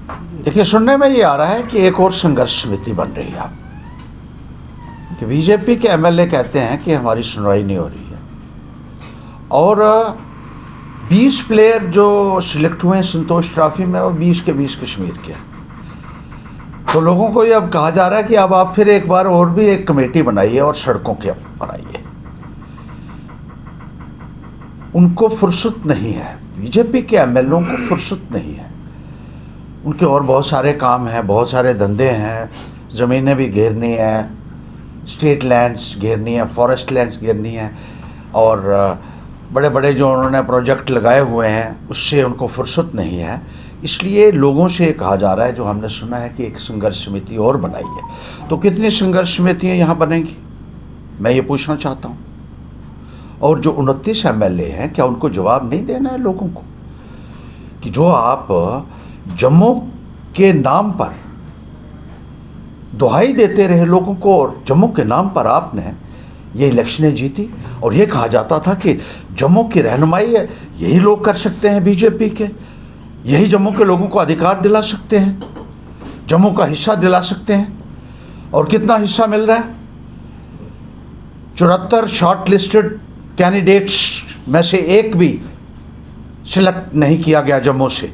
देखिए, सुनने में ये आ रहा है कि एक और संघर्ष समिति बन रही है कि बीजेपी के एमएलए कहते हैं कि हमारी सुनवाई नहीं हो रही है, और 20 प्लेयर जो सिलेक्ट हुए हैं संतोष ट्रॉफी में, वो 20 के 20 कश्मीर के हैं। तो लोगों को ये अब कहा जा रहा है कि अब आप फिर एक बार और भी एक कमेटी बनाइए और सड़कों के बनाइए। उनको फुर्सत नहीं है, बीजेपी के एमएलओ को फुर्सत नहीं है। उनके और बहुत सारे काम हैं, बहुत सारे धंधे हैं, ज़मीनें भी घेरनी है, स्टेट लैंड्स घेरनी है, फॉरेस्ट लैंड्स घेरनी है, और बड़े बड़े जो उन्होंने प्रोजेक्ट लगाए हुए हैं उससे उनको फुर्सत नहीं है। इसलिए लोगों से कहा जा रहा है, जो हमने सुना है, कि एक संघर्ष समिति और बनाई है। तो कितनी संघर्ष समितियाँ यहाँ बनेंगी, मैं ये पूछना चाहता हूँ। और जो 29 एमएलए हैं, क्या उनको जवाब नहीं देना है लोगों को कि जो आप जम्मू के नाम पर दुहाई देते रहे लोगों को, और जम्मू के नाम पर आपने ये इलेक्शनें जीती, और ये कहा जाता था कि जम्मू की रहनुमाई यही लोग कर सकते हैं, बीजेपी के यही जम्मू के लोगों को अधिकार दिला सकते हैं, जम्मू का हिस्सा दिला सकते हैं। और कितना हिस्सा मिल रहा है? 74 शॉर्ट लिस्टेड कैंडिडेट्स में से एक भी सिलेक्ट नहीं किया गया जम्मू से,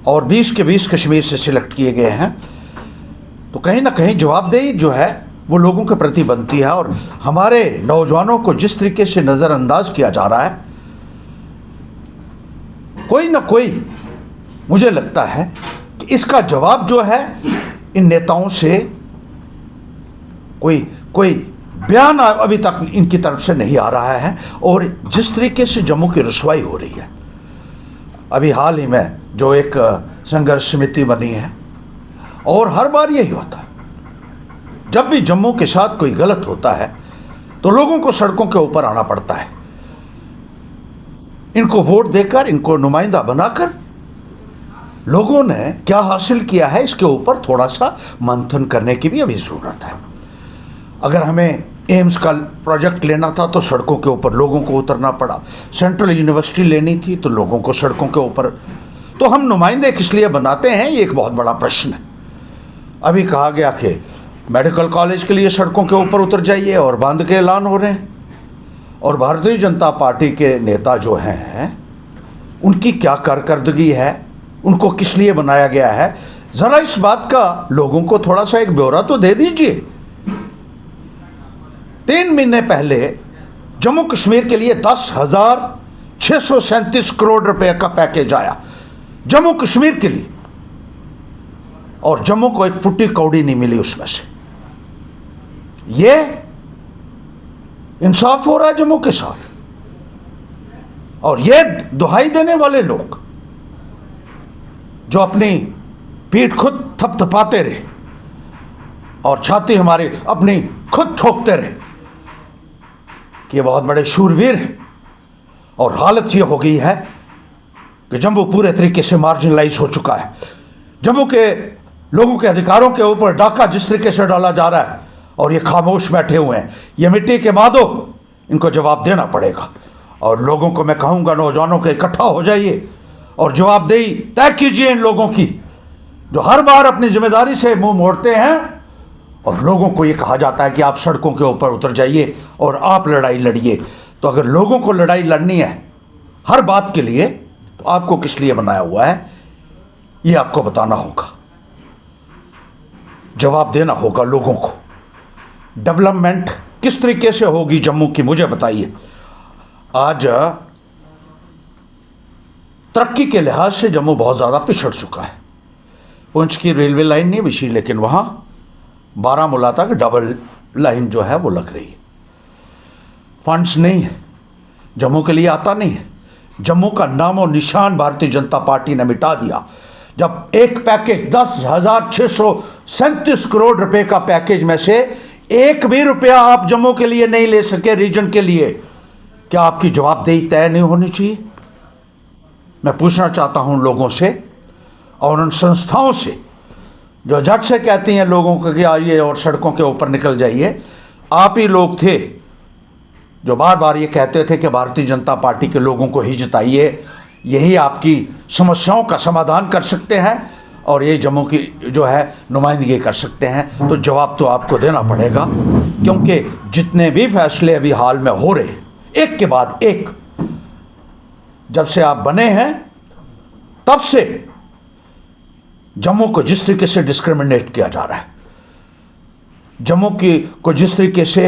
और 20 के 20 कश्मीर से सिलेक्ट किए गए हैं। तो कहीं ना कहीं जवाबदेही जो है वो लोगों के प्रति बनती है, और हमारे नौजवानों को जिस तरीके से नज़रअंदाज किया जा रहा है, कोई ना कोई, मुझे लगता है कि इसका जवाब जो है इन नेताओं से कोई बयान अभी तक इनकी तरफ से नहीं आ रहा है। और जिस तरीके से जम्मू की रुसवाई हो रही है, अभी हाल ही में जो एक संघर्ष समिति बनी है, और हर बार यही होता है, जब भी जम्मू के साथ कोई गलत होता है तो लोगों को सड़कों के ऊपर आना पड़ता है। इनको वोट देकर, इनको नुमाइंदा बनाकर लोगों ने क्या हासिल किया है, इसके ऊपर थोड़ा सा मंथन करने की भी अभी ज़रूरत है। अगर हमें एम्स का प्रोजेक्ट लेना था तो सड़कों के ऊपर लोगों को उतरना पड़ा, सेंट्रल यूनिवर्सिटी लेनी थी तो लोगों को सड़कों के ऊपर, तो हम नुमाइंदे किस लिए बनाते हैं, ये एक बहुत बड़ा प्रश्न है। अभी कहा गया कि मेडिकल कॉलेज के लिए सड़कों के ऊपर उतर जाइए, और बंद के ऐलान हो रहे हैं। और भारतीय जनता पार्टी के नेता जो हैं, उनकी क्या कारकर्दगी है, उनको किस लिए बनाया गया है, ज़रा इस बात का लोगों को थोड़ा सा एक ब्यौरा तो दे दीजिए। 3 महीने पहले जम्मू कश्मीर के लिए 10,637 करोड़ रुपए का पैकेज आया जम्मू कश्मीर के लिए, और जम्मू को एक फुट्टी कौड़ी नहीं मिली उसमें से। ये इंसाफ हो रहा है जम्मू के साथ। और ये दुहाई देने वाले लोग जो अपनी पीठ खुद थपथपाते रहे और छाती हमारी अपनी खुद ठोकते रहे कि ये बहुत बड़े शूरवीर हैं, और हालत ये हो गई है कि जम्मू पूरे तरीके से मार्जिनलाइज हो चुका है। जम्मू के लोगों के अधिकारों के ऊपर डाका जिस तरीके से डाला जा रहा है, और ये खामोश बैठे हुए हैं। ये मिट्टी के मादो, इनको जवाब देना पड़ेगा। और लोगों को मैं कहूँगा, नौजवानों के इकट्ठा हो जाइए और जवाबदेही तय कीजिए इन लोगों की, जो हर बार अपनी जिम्मेदारी से मुंह मोड़ते हैं। और लोगों को ये कहा जाता है कि आप सड़कों के ऊपर उतर जाइए और आप लड़ाई लड़िए। तो अगर लोगों को लड़ाई लड़नी है हर बात के लिए, तो आपको किस लिए बनाया हुआ है, ये आपको बताना होगा, जवाब देना होगा लोगों को। डेवलपमेंट किस तरीके से होगी जम्मू की, मुझे बताइए। आज तरक्की के लिहाज से जम्मू बहुत ज़्यादा पिछड़ चुका है। पुंछ की रेलवे लाइन नहीं बिछी, लेकिन वहाँ बारामूला तक डबल लाइन जो है वो लग रही है। फंड्स नहीं है, जम्मू के लिए आता नहीं है। जम्मू का नामो निशान भारतीय जनता पार्टी ने मिटा दिया। जब एक पैकेज 10,637 करोड़ रुपए का पैकेज में से एक भी रुपया आप जम्मू के लिए नहीं ले सके, रीजन के लिए, क्या आपकी जवाबदेही तय नहीं होनी चाहिए? मैं पूछना चाहता हूं लोगों से और उन संस्थाओं से जो झट से कहती हैं लोगों को कि आइए और सड़कों के ऊपर निकल जाइए। आप ही लोग थे जो बार बार ये कहते थे कि भारतीय जनता पार्टी के लोगों को ही जिताइए, यही आपकी समस्याओं का समाधान कर सकते हैं। और ये जम्मू की जो है नुमाइंदगी कर सकते हैं, तो जवाब तो आपको देना पड़ेगा, क्योंकि जितने भी फैसले अभी हाल में हो रहे, एक के बाद एक, जब से आप बने हैं तब से जम्मू को जिस तरीके से डिस्क्रिमिनेट किया जा रहा है, जम्मू को जिस तरीके से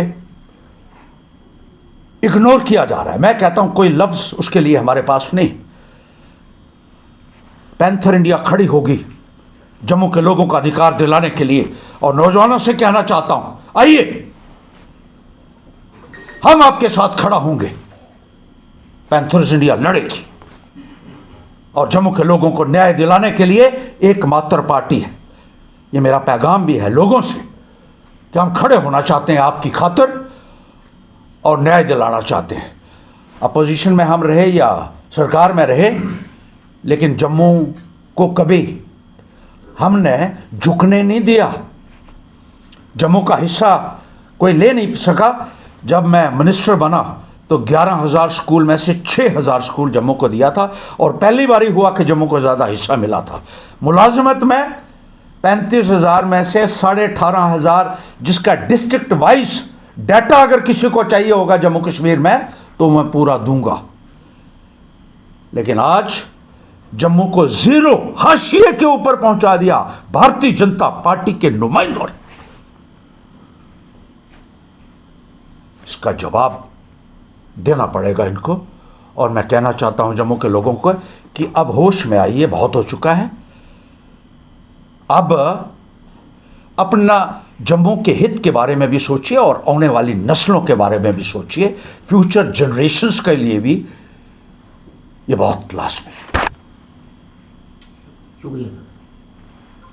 इग्नोर किया जा रहा है, मैं कहता हूं कोई लफ्ज उसके लिए हमारे पास नहीं। पैंथर इंडिया खड़ी होगी जम्मू के लोगों का अधिकार दिलाने के लिए, और नौजवानों से कहना चाहता हूं, आइए हम आपके साथ खड़ा होंगे। पैंथर्स इंडिया लड़ेगी और जम्मू के लोगों को न्याय दिलाने के लिए एकमात्र पार्टी है। ये मेरा पैगाम भी है लोगों से कि हम खड़े होना चाहते हैं आपकी खातिर और न्याय दिलाना चाहते हैं। अपोजिशन में हम रहे या सरकार में रहे, लेकिन जम्मू को कभी हमने झुकने नहीं दिया। जम्मू का हिस्सा कोई ले नहीं सका। जब मैं मिनिस्टर बना तो 11,000 स्कूल में से 6,000 स्कूल जम्मू को दिया था, और पहली बार ही हुआ कि जम्मू को ज़्यादा हिस्सा मिला था। मुलाजमत में 35,000 में से 18,500, जिसका डिस्ट्रिक्ट वाइज डाटा अगर किसी को चाहिए होगा जम्मू कश्मीर में तो मैं पूरा दूंगा। लेकिन आज जम्मू को जीरो हाशिए के ऊपर पहुंचा दिया भारतीय जनता पार्टी के नुमाइंदों ने। इसका जवाब देना पड़ेगा इनको, और मैं कहना चाहता हूं जम्मू के लोगों को कि अब होश में आइए, बहुत हो चुका है। अब अपना जम्मू के हित के बारे में भी सोचिए और आने वाली नस्लों के बारे में भी सोचिए, फ्यूचर जनरेशन्स के लिए भी ये बहुत लाजमी है। शुक्रिया सर।